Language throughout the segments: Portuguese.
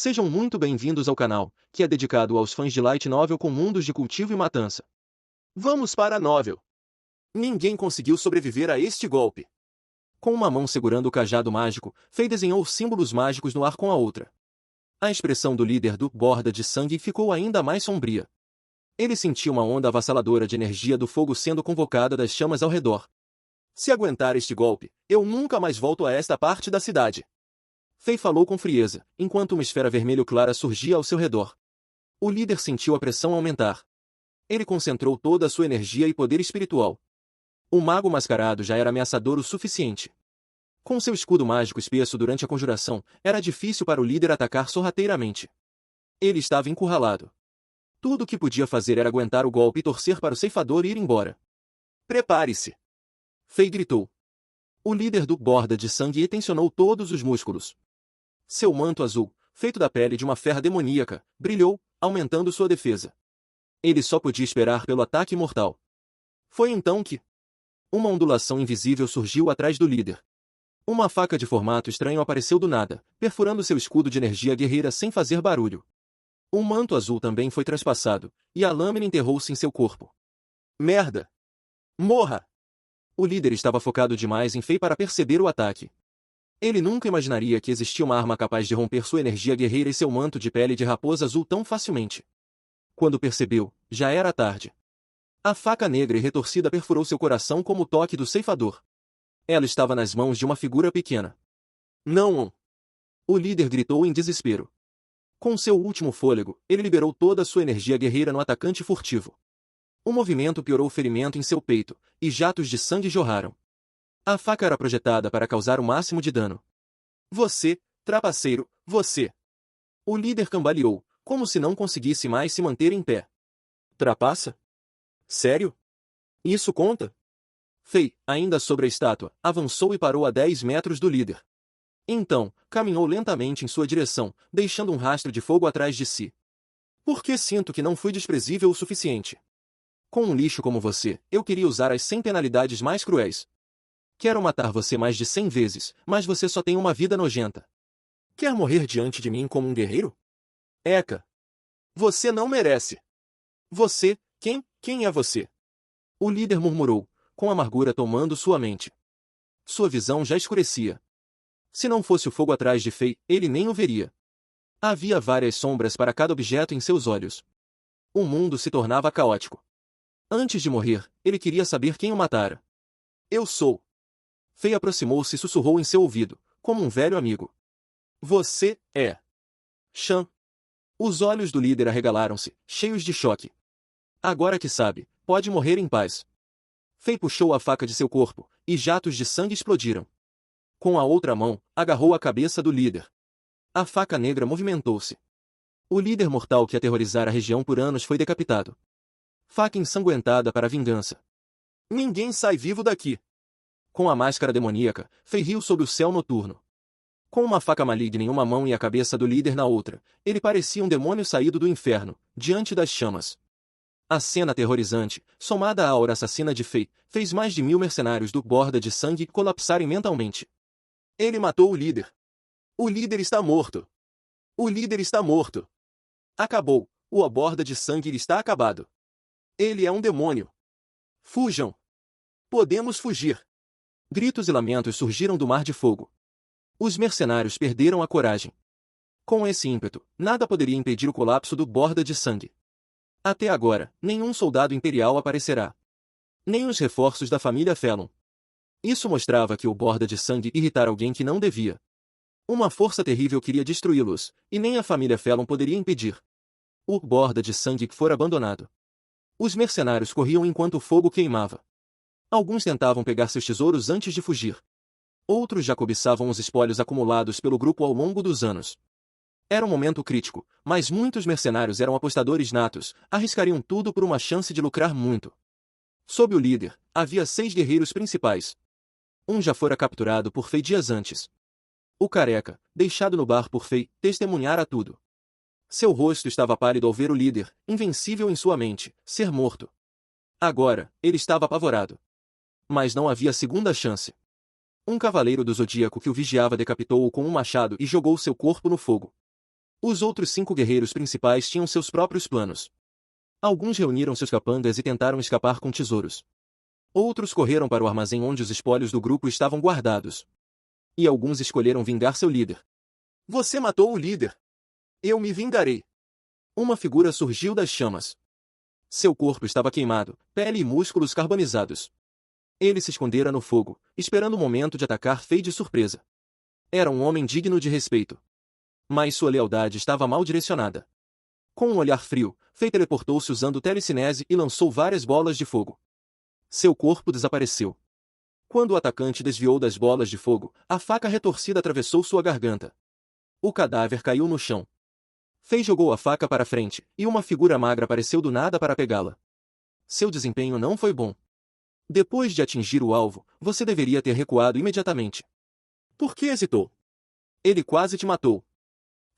Sejam muito bem-vindos ao canal, que é dedicado aos fãs de Light Novel com mundos de cultivo e matança. Vamos para a novel. Ninguém conseguiu sobreviver a este golpe. Com uma mão segurando o cajado mágico, Fei desenhou símbolos mágicos no ar com a outra. A expressão do líder do borda de sangue ficou ainda mais sombria. Ele sentiu uma onda avassaladora de energia do fogo sendo convocada das chamas ao redor. Se aguentar este golpe, eu nunca mais volto a esta parte da cidade. Fei falou com frieza, enquanto uma esfera vermelho clara surgia ao seu redor. O líder sentiu a pressão aumentar. Ele concentrou toda a sua energia e poder espiritual. O mago mascarado já era ameaçador o suficiente. Com seu escudo mágico espesso durante a conjuração, era difícil para o líder atacar sorrateiramente. Ele estava encurralado. Tudo o que podia fazer era aguentar o golpe e torcer para o ceifador ir embora. Prepare-se! Fei gritou. O líder do borda de sangue tensionou todos os músculos. Seu manto azul, feito da pele de uma fera demoníaca, brilhou, aumentando sua defesa. Ele só podia esperar pelo ataque mortal. Foi então que uma ondulação invisível surgiu atrás do líder. Uma faca de formato estranho apareceu do nada, perfurando seu escudo de energia guerreira sem fazer barulho. O manto azul também foi transpassado, e a lâmina enterrou-se em seu corpo. Merda! Morra! O líder estava focado demais em Fei para perceber o ataque. Ele nunca imaginaria que existia uma arma capaz de romper sua energia guerreira e seu manto de pele de raposa azul tão facilmente. Quando percebeu, já era tarde. A faca negra e retorcida perfurou seu coração como o toque do ceifador. Ela estava nas mãos de uma figura pequena. Não! O líder gritou em desespero. Com seu último fôlego, ele liberou toda a sua energia guerreira no atacante furtivo. O movimento piorou o ferimento em seu peito, e jatos de sangue jorraram. A faca era projetada para causar o máximo de dano. Você, trapaceiro, você! O líder cambaleou, como se não conseguisse mais se manter em pé. Trapaça? Sério? Isso conta? Fei, ainda sobre a estátua, avançou e parou a 10 metros do líder. Então, caminhou lentamente em sua direção, deixando um rastro de fogo atrás de si. Por que sinto que não fui desprezível o suficiente? Com um lixo como você, eu queria usar as 100 penalidades mais cruéis. Quero matar você mais de 100 vezes, mas você só tem uma vida nojenta. Quer morrer diante de mim como um guerreiro? Eca! Você não merece! Você, quem é você? O líder murmurou, com amargura tomando sua mente. Sua visão já escurecia. Se não fosse o fogo atrás de Fei, ele nem o veria. Havia várias sombras para cada objeto em seus olhos. O mundo se tornava caótico. Antes de morrer, ele queria saber quem o matara. Eu sou. Fei aproximou-se e sussurrou em seu ouvido, como um velho amigo. Você é. Shan. Os olhos do líder arregalaram-se, cheios de choque. Agora que sabe, pode morrer em paz. Fei puxou a faca de seu corpo, e jatos de sangue explodiram. Com a outra mão, agarrou a cabeça do líder. A faca negra movimentou-se. O líder mortal que aterrorizara a região por anos foi decapitado. Faca ensanguentada para a vingança. Ninguém sai vivo daqui. Com a máscara demoníaca, Fei riu sob o céu noturno. Com uma faca maligna em uma mão e a cabeça do líder na outra, ele parecia um demônio saído do inferno, diante das chamas. A cena aterrorizante, somada à aura assassina de Fei, fez mais de 1000 mercenários do borda de sangue colapsarem mentalmente. Ele matou o líder. O líder está morto. O líder está morto. Acabou. O borda de sangue está acabado. Ele é um demônio. Fujam. Podemos fugir. Gritos e lamentos surgiram do mar de fogo. Os mercenários perderam a coragem. Com esse ímpeto, nada poderia impedir o colapso do borda de sangue. Até agora, nenhum soldado imperial aparecerá. Nem os reforços da família Felon. Isso mostrava que o borda de sangue irritara alguém que não devia. Uma força terrível queria destruí-los, e nem a família Felon poderia impedir. O borda de sangue fora abandonado. Os mercenários corriam enquanto o fogo queimava. Alguns tentavam pegar seus tesouros antes de fugir. Outros já cobiçavam os espólios acumulados pelo grupo ao longo dos anos. Era um momento crítico, mas muitos mercenários eram apostadores natos, arriscariam tudo por uma chance de lucrar muito. Sob o líder, havia 6 guerreiros principais. Um já fora capturado por Fei dias antes. O careca, deixado no bar por Fei, testemunhara tudo. Seu rosto estava pálido ao ver o líder, invencível em sua mente, ser morto. Agora, ele estava apavorado. Mas não havia segunda chance. Um cavaleiro do Zodíaco que o vigiava decapitou-o com um machado e jogou seu corpo no fogo. Os outros 5 guerreiros principais tinham seus próprios planos. Alguns reuniram seus capangas e tentaram escapar com tesouros. Outros correram para o armazém onde os espólios do grupo estavam guardados. E alguns escolheram vingar seu líder. Você matou o líder. Eu me vingarei. Uma figura surgiu das chamas. Seu corpo estava queimado, pele e músculos carbonizados. Ele se escondera no fogo, esperando o momento de atacar Fei de surpresa. Era um homem digno de respeito. Mas sua lealdade estava mal direcionada. Com um olhar frio, Fei teleportou-se usando telecinese e lançou várias bolas de fogo. Seu corpo desapareceu. Quando o atacante desviou das bolas de fogo, a faca retorcida atravessou sua garganta. O cadáver caiu no chão. Fei jogou a faca para frente, e uma figura magra apareceu do nada para pegá-la. Seu desempenho não foi bom. Depois de atingir o alvo, você deveria ter recuado imediatamente. Por que hesitou? Ele quase te matou.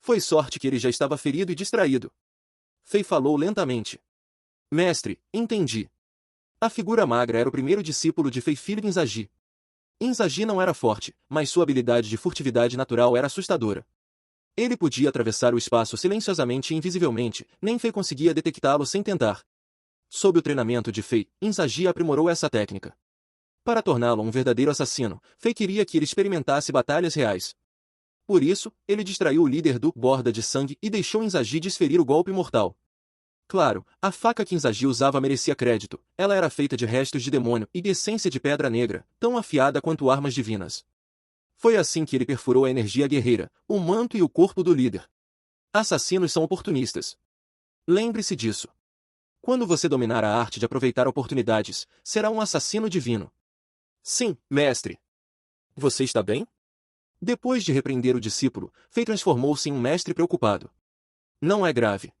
Foi sorte que ele já estava ferido e distraído. Fei falou lentamente. Mestre, entendi. A figura magra era o primeiro discípulo de Fei, filho de Inzaghi. Inzaghi não era forte, mas sua habilidade de furtividade natural era assustadora. Ele podia atravessar o espaço silenciosamente e invisivelmente, nem Fei conseguia detectá-lo sem tentar. Sob o treinamento de Fei, Inzaghi aprimorou essa técnica. Para torná-lo um verdadeiro assassino, Fei queria que ele experimentasse batalhas reais. Por isso, ele distraiu o líder do Borda de Sangue e deixou Inzaghi desferir o golpe mortal. Claro, a faca que Inzaghi usava merecia crédito. Ela era feita de restos de demônio e de essência de pedra negra, tão afiada quanto armas divinas. Foi assim que ele perfurou a energia guerreira, o manto e o corpo do líder. Assassinos são oportunistas. Lembre-se disso. Quando você dominar a arte de aproveitar oportunidades, será um assassino divino. Sim, mestre. Você está bem? Depois de repreender o discípulo, Fei transformou-se em um mestre preocupado. Não é grave.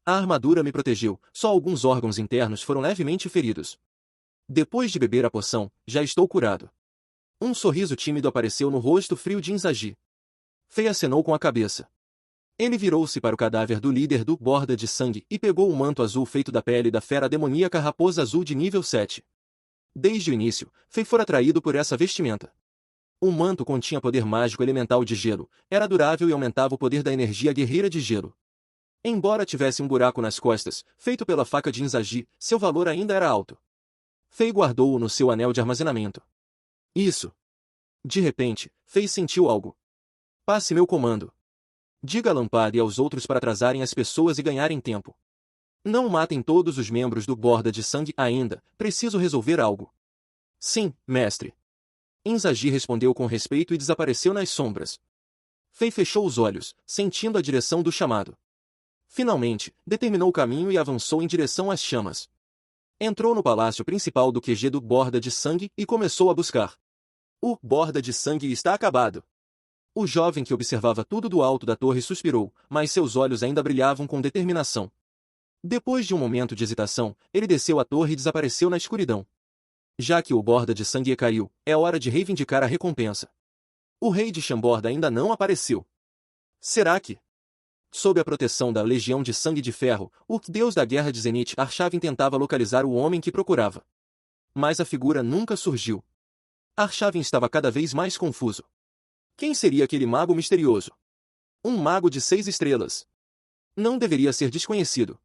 A armadura me protegeu, só alguns órgãos internos foram levemente feridos. Depois de beber a poção, já estou curado. Um sorriso tímido apareceu no rosto frio de Inzaghi. Fei acenou com a cabeça. Ele virou-se para o cadáver do líder do Borda de Sangue e pegou o manto azul feito da pele da fera demoníaca raposa azul de nível 7. Desde o início, Fei fora atraído por essa vestimenta. O manto continha poder mágico elemental de gelo, era durável e aumentava o poder da energia guerreira de gelo. Embora tivesse um buraco nas costas, feito pela faca de Inzaghi, seu valor ainda era alto. Fei guardou-o no seu anel de armazenamento. Isso. De repente, Fei sentiu algo. Passe meu comando. Diga a Lampada e aos outros para atrasarem as pessoas e ganharem tempo. Não matem todos os membros do Borda de Sangue ainda, preciso resolver algo. Sim, mestre. Inzaghi respondeu com respeito e desapareceu nas sombras. Fei fechou os olhos, sentindo a direção do chamado. Finalmente, determinou o caminho e avançou em direção às chamas. Entrou no palácio principal do QG do Borda de Sangue e começou a buscar. O Borda de Sangue está acabado. O jovem que observava tudo do alto da torre suspirou, mas seus olhos ainda brilhavam com determinação. Depois de um momento de hesitação, ele desceu a torre e desapareceu na escuridão. Já que o Borda de Sangue caiu, é hora de reivindicar a recompensa. O rei de Chamborda ainda não apareceu. Será que, sob a proteção da Legião de Sangue de Ferro, o deus da guerra de Zenith Arshavin tentava localizar o homem que procurava? Mas a figura nunca surgiu. Arshavin estava cada vez mais confuso. Quem seria aquele mago misterioso? Um mago de 6 estrelas. Não deveria ser desconhecido.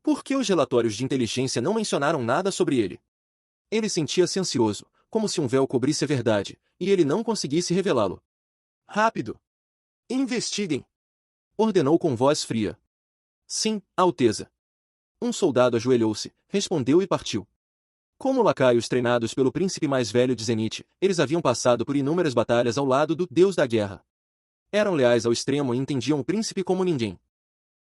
Por que os relatórios de inteligência não mencionaram nada sobre ele? Ele sentia-se ansioso, como se um véu cobrisse a verdade, e ele não conseguisse revelá-lo. Rápido! Investiguem! Ordenou com voz fria. Sim, Alteza. Um soldado ajoelhou-se, respondeu e partiu. Como lacaios treinados pelo príncipe mais velho de Zenith, eles haviam passado por inúmeras batalhas ao lado do deus da guerra. Eram leais ao extremo e entendiam o príncipe como ninguém.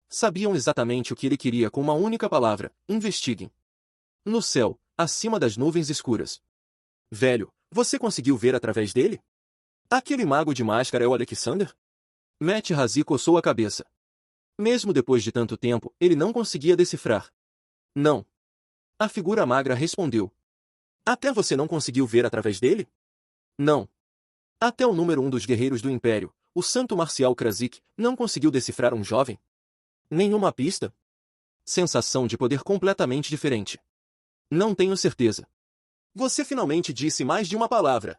Sabiam exatamente o que ele queria com uma única palavra: investiguem. No céu, acima das nuvens escuras. Velho, você conseguiu ver através dele? Aquele mago de máscara é o Alexander? Matt Razi coçou a cabeça. Mesmo depois de tanto tempo, ele não conseguia decifrar. Não. A figura magra respondeu. Até você não conseguiu ver através dele? Não. Até o número 1 dos guerreiros do Império, o santo marcial Krasik, não conseguiu decifrar um jovem? Nenhuma pista? Sensação de poder completamente diferente. Não tenho certeza. Você finalmente disse mais de uma palavra.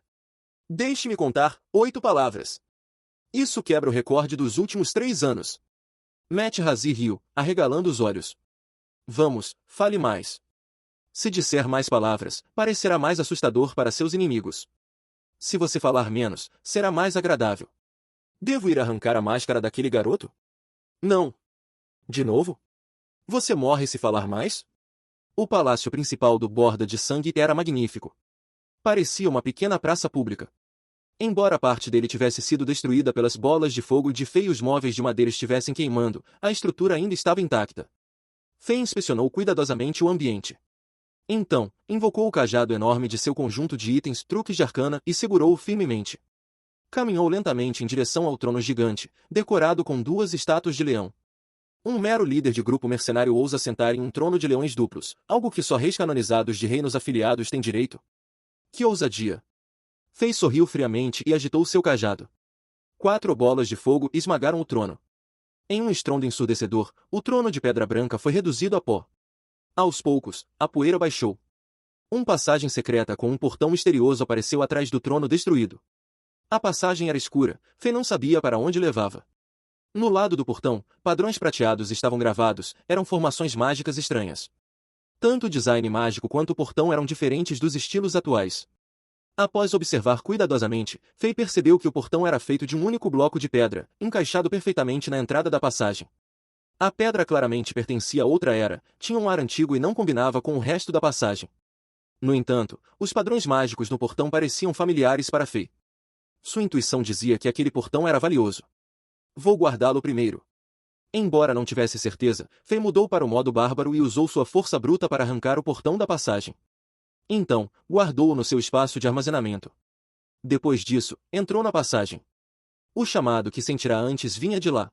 Deixe-me contar, 8 palavras. Isso quebra o recorde dos últimos 3 anos. Matt Razi riu, arregalando os olhos. Vamos, fale mais. Se disser mais palavras, parecerá mais assustador para seus inimigos. Se você falar menos, será mais agradável. Devo ir arrancar a máscara daquele garoto? Não. De novo? Você morre se falar mais? O palácio principal do Borda de Sangue era magnífico. Parecia uma pequena praça pública. Embora parte dele tivesse sido destruída pelas bolas de fogo e de feios móveis de madeira estivessem queimando, a estrutura ainda estava intacta. Fei inspecionou cuidadosamente o ambiente. Então, invocou o cajado enorme de seu conjunto de itens truques de arcana e segurou-o firmemente. Caminhou lentamente em direção ao trono gigante, decorado com duas estátuas de leão. Um mero líder de grupo mercenário ousa sentar em um trono de leões duplos, algo que só reis canonizados de reinos afiliados têm direito. Que ousadia! Fei sorriu friamente e agitou seu cajado. 4 bolas de fogo esmagaram o trono. Em um estrondo ensurdecedor, o trono de pedra branca foi reduzido a pó. Aos poucos, a poeira baixou. Uma passagem secreta com um portão misterioso apareceu atrás do trono destruído. A passagem era escura, Fei não sabia para onde levava. No lado do portão, padrões prateados estavam gravados, eram formações mágicas estranhas. Tanto o design mágico quanto o portão eram diferentes dos estilos atuais. Após observar cuidadosamente, Fei percebeu que o portão era feito de um único bloco de pedra, encaixado perfeitamente na entrada da passagem. A pedra claramente pertencia a outra era, tinha um ar antigo e não combinava com o resto da passagem. No entanto, os padrões mágicos no portão pareciam familiares para Fei. Sua intuição dizia que aquele portão era valioso. Vou guardá-lo primeiro. Embora não tivesse certeza, Fei mudou para o modo bárbaro e usou sua força bruta para arrancar o portão da passagem. Então, guardou-o no seu espaço de armazenamento. Depois disso, entrou na passagem. O chamado que sentirá antes vinha de lá.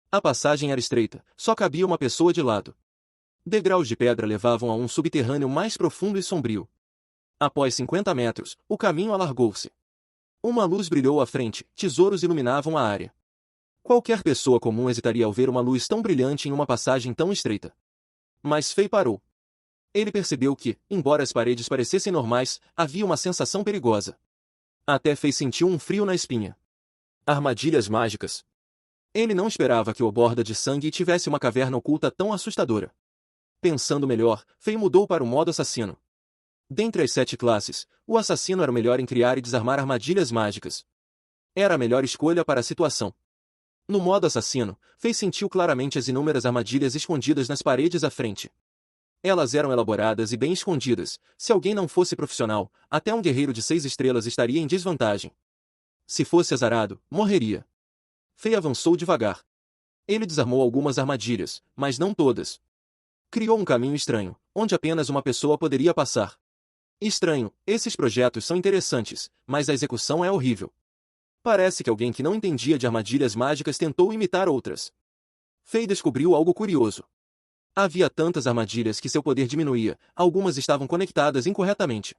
A passagem era estreita, só cabia uma pessoa de lado. Degraus de pedra levavam a um subterrâneo mais profundo e sombrio. Após 50 metros, o caminho alargou-se. Uma luz brilhou à frente, tesouros iluminavam a área. Qualquer pessoa comum hesitaria ao ver uma luz tão brilhante em uma passagem tão estreita. Mas Fei parou. Ele percebeu que, embora as paredes parecessem normais, havia uma sensação perigosa. Até Fei sentiu um frio na espinha. Armadilhas mágicas. Ele não esperava que o Borda de Sangue tivesse uma caverna oculta tão assustadora. Pensando melhor, Fei mudou para o modo assassino. Dentre as 7 classes, o assassino era o melhor em criar e desarmar armadilhas mágicas. Era a melhor escolha para a situação. No modo assassino, Fei sentiu claramente as inúmeras armadilhas escondidas nas paredes à frente. Elas eram elaboradas e bem escondidas. Se alguém não fosse profissional, até um guerreiro de 6 estrelas estaria em desvantagem. Se fosse azarado, morreria. Fei avançou devagar. Ele desarmou algumas armadilhas, mas não todas. Criou um caminho estranho, onde apenas uma pessoa poderia passar. Estranho, esses projetos são interessantes, mas a execução é horrível. Parece que alguém que não entendia de armadilhas mágicas tentou imitar outras. Fei descobriu algo curioso. Havia tantas armadilhas que seu poder diminuía, algumas estavam conectadas incorretamente.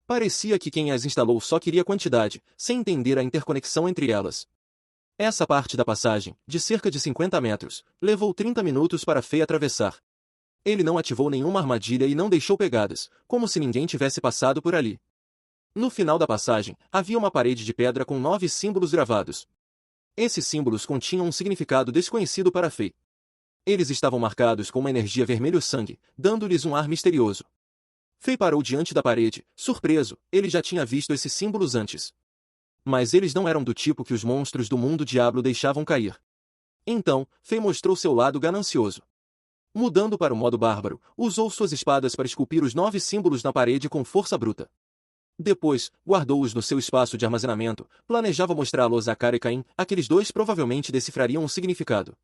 Parecia que quem as instalou só queria quantidade, sem entender a interconexão entre elas. Essa parte da passagem, de cerca de 50 metros, levou 30 minutos para Fei atravessar. Ele não ativou nenhuma armadilha e não deixou pegadas, como se ninguém tivesse passado por ali. No final da passagem, havia uma parede de pedra com 9 símbolos gravados. Esses símbolos continham um significado desconhecido para Fei. Eles estavam marcados com uma energia vermelho-sangue, dando-lhes um ar misterioso. Fei parou diante da parede, surpreso, ele já tinha visto esses símbolos antes. Mas eles não eram do tipo que os monstros do mundo diablo deixavam cair. Então, Fei mostrou seu lado ganancioso. Mudando para o modo bárbaro, usou suas espadas para esculpir os 9 símbolos na parede com força bruta. Depois, guardou-os no seu espaço de armazenamento, planejava mostrá-los a Cara e Caim, aqueles dois provavelmente decifrariam o significado.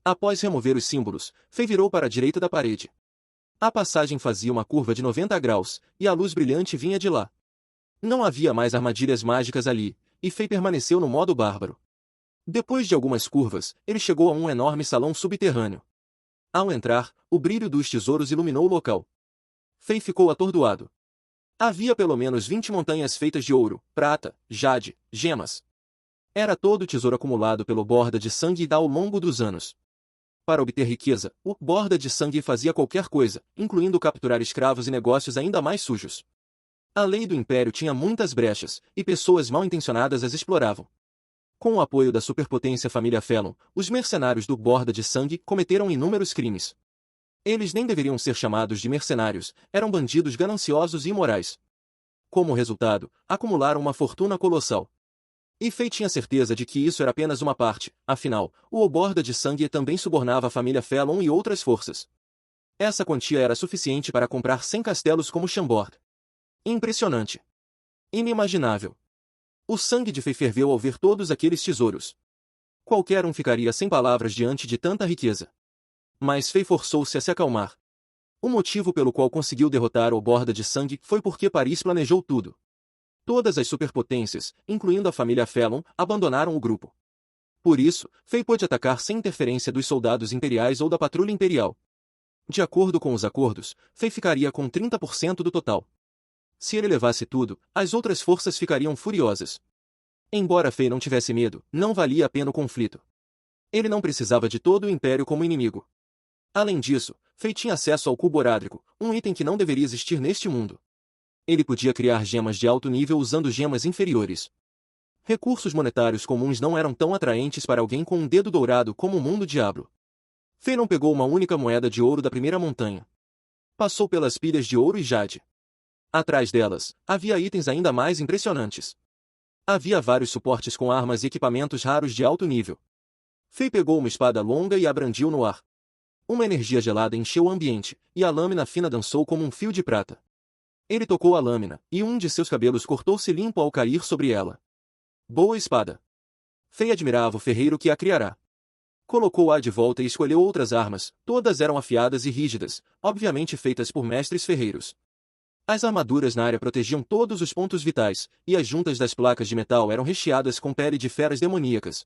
Após remover os símbolos, Fei virou para a direita da parede. A passagem fazia uma curva de 90 graus, e a luz brilhante vinha de lá. Não havia mais armadilhas mágicas ali, e Fei permaneceu no modo bárbaro. Depois de algumas curvas, ele chegou a um enorme salão subterrâneo. Ao entrar, o brilho dos tesouros iluminou o local. Fei ficou atordoado. Havia pelo menos 20 montanhas feitas de ouro, prata, jade, gemas. Era todo o tesouro acumulado pelo Borda de Sangue ao longo dos anos. Para obter riqueza, o Borda de Sangue fazia qualquer coisa, incluindo capturar escravos e negócios ainda mais sujos. A lei do Império tinha muitas brechas, e pessoas mal intencionadas as exploravam. Com o apoio da superpotência família Felon, os mercenários do Borda de Sangue cometeram inúmeros crimes. Eles nem deveriam ser chamados de mercenários, eram bandidos gananciosos e imorais. Como resultado, acumularam uma fortuna colossal. E Fei tinha certeza de que isso era apenas uma parte, afinal, o Borda de Sangue também subornava a família Felon e outras forças. Essa quantia era suficiente para comprar 100 castelos como Chambord. Impressionante. Inimaginável. O sangue de Fei ferveu ao ver todos aqueles tesouros. Qualquer um ficaria sem palavras diante de tanta riqueza. Mas Fei forçou-se a se acalmar. O motivo pelo qual conseguiu derrotar o Borda de Sangue foi porque Paris planejou tudo. Todas as superpotências, incluindo a família Felon, abandonaram o grupo. Por isso, Fei pôde atacar sem interferência dos soldados imperiais ou da patrulha imperial. De acordo com os acordos, Fei ficaria com 30% do total. Se ele levasse tudo, as outras forças ficariam furiosas. Embora Fei não tivesse medo, não valia a pena o conflito. Ele não precisava de todo o Império como inimigo. Além disso, Fei tinha acesso ao cubo orádrico, um item que não deveria existir neste mundo. Ele podia criar gemas de alto nível usando gemas inferiores. Recursos monetários comuns não eram tão atraentes para alguém com um dedo dourado como o mundo diablo. Fei não pegou uma única moeda de ouro da primeira montanha. Passou pelas pilhas de ouro e jade. Atrás delas, havia itens ainda mais impressionantes. Havia vários suportes com armas e equipamentos raros de alto nível. Fei pegou uma espada longa e a brandiu no ar. Uma energia gelada encheu o ambiente, e a lâmina fina dançou como um fio de prata. Ele tocou a lâmina, e um de seus cabelos cortou-se limpo ao cair sobre ela. Boa espada. Fei admirava o ferreiro que a criará. Colocou-a de volta e escolheu outras armas, todas eram afiadas e rígidas, obviamente feitas por mestres ferreiros. As armaduras na área protegiam todos os pontos vitais, e as juntas das placas de metal eram recheadas com pele de feras demoníacas.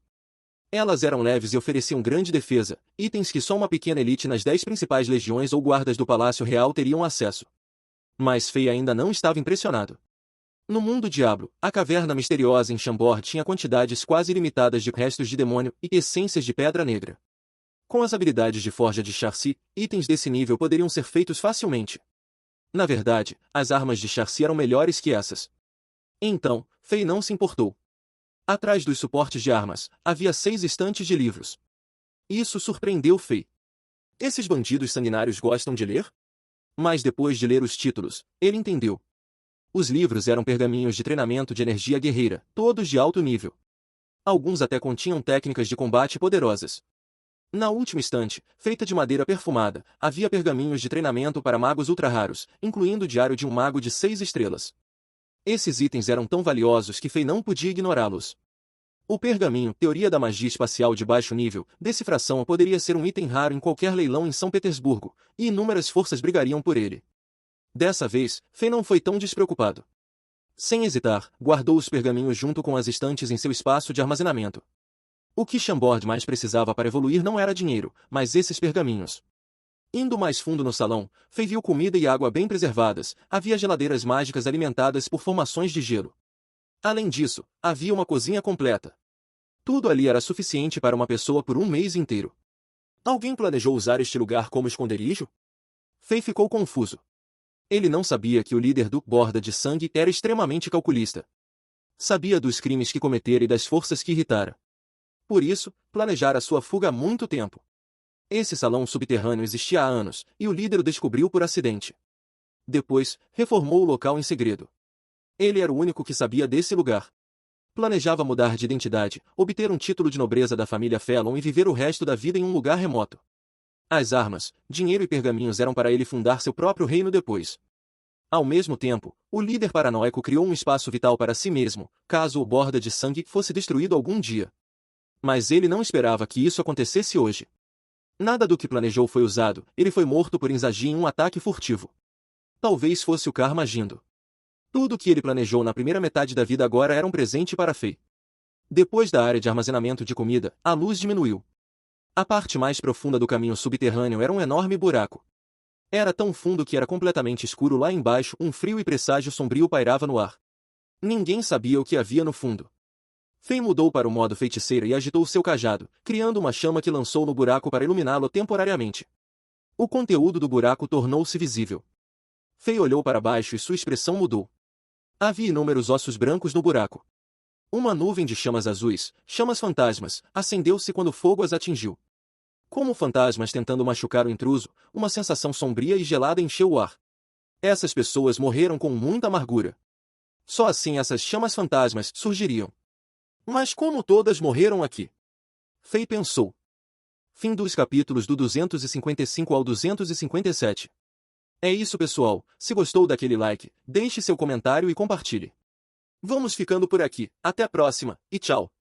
Elas eram leves e ofereciam grande defesa, itens que só uma pequena elite nas 10 principais legiões ou guardas do Palácio Real teriam acesso. Mas Fei ainda não estava impressionado. No mundo diablo, a caverna misteriosa em Chambord tinha quantidades quase ilimitadas de restos de demônio e essências de pedra negra. Com as habilidades de forja de Charcy, itens desse nível poderiam ser feitos facilmente. Na verdade, as armas de Charcy eram melhores que essas. Então, Fei não se importou. Atrás dos suportes de armas, havia 6 estantes de livros. Isso surpreendeu Fei. Esses bandidos sanguinários gostam de ler? Mas depois de ler os títulos, ele entendeu. Os livros eram pergaminhos de treinamento de energia guerreira, todos de alto nível. Alguns até continham técnicas de combate poderosas. Na última estante, feita de madeira perfumada, havia pergaminhos de treinamento para magos ultra-raros, incluindo o diário de um mago de 6 estrelas. Esses itens eram tão valiosos que Fei não podia ignorá-los. O pergaminho Teoria da Magia Espacial de baixo nível, decifração poderia ser um item raro em qualquer leilão em São Petersburgo, e inúmeras forças brigariam por ele. Dessa vez, Fei não foi tão despreocupado. Sem hesitar, guardou os pergaminhos junto com as estantes em seu espaço de armazenamento. O que Chambord mais precisava para evoluir não era dinheiro, mas esses pergaminhos. Indo mais fundo no salão, Fei viu comida e água bem preservadas, havia geladeiras mágicas alimentadas por formações de gelo. Além disso, havia uma cozinha completa. Tudo ali era suficiente para uma pessoa por um mês inteiro. Alguém planejou usar este lugar como esconderijo? Fei ficou confuso. Ele não sabia que o líder do Borda de Sangue era extremamente calculista. Sabia dos crimes que cometera e das forças que irritara. Por isso, planejara sua fuga há muito tempo. Esse salão subterrâneo existia há anos, e o líder o descobriu por acidente. Depois, reformou o local em segredo. Ele era o único que sabia desse lugar. Planejava mudar de identidade, obter um título de nobreza da família Felon e viver o resto da vida em um lugar remoto. As armas, dinheiro e pergaminhos eram para ele fundar seu próprio reino depois. Ao mesmo tempo, o líder paranoico criou um espaço vital para si mesmo, caso o Borda de Sangue fosse destruído algum dia. Mas ele não esperava que isso acontecesse hoje. Nada do que planejou foi usado, ele foi morto por Inzaghi em um ataque furtivo. Talvez fosse o karma agindo. Tudo o que ele planejou na primeira metade da vida agora era um presente para Fei. Depois da área de armazenamento de comida, a luz diminuiu. A parte mais profunda do caminho subterrâneo era um enorme buraco. Era tão fundo que era completamente escuro lá embaixo, um frio e presságio sombrio pairava no ar. Ninguém sabia o que havia no fundo. Fei mudou para o modo feiticeira e agitou seu cajado, criando uma chama que lançou no buraco para iluminá-lo temporariamente. O conteúdo do buraco tornou-se visível. Fei olhou para baixo e sua expressão mudou. Havia inúmeros ossos brancos no buraco. Uma nuvem de chamas azuis, chamas fantasmas, acendeu-se quando o fogo as atingiu. Como fantasmas tentando machucar o intruso, uma sensação sombria e gelada encheu o ar. Essas pessoas morreram com muita amargura. Só assim essas chamas fantasmas surgiriam. Mas como todas morreram aqui? Fei pensou. Fim dos capítulos do 255 ao 257. É isso, pessoal. Se gostou daquele like, deixe seu comentário e compartilhe. Vamos ficando por aqui. Até a próxima, e tchau!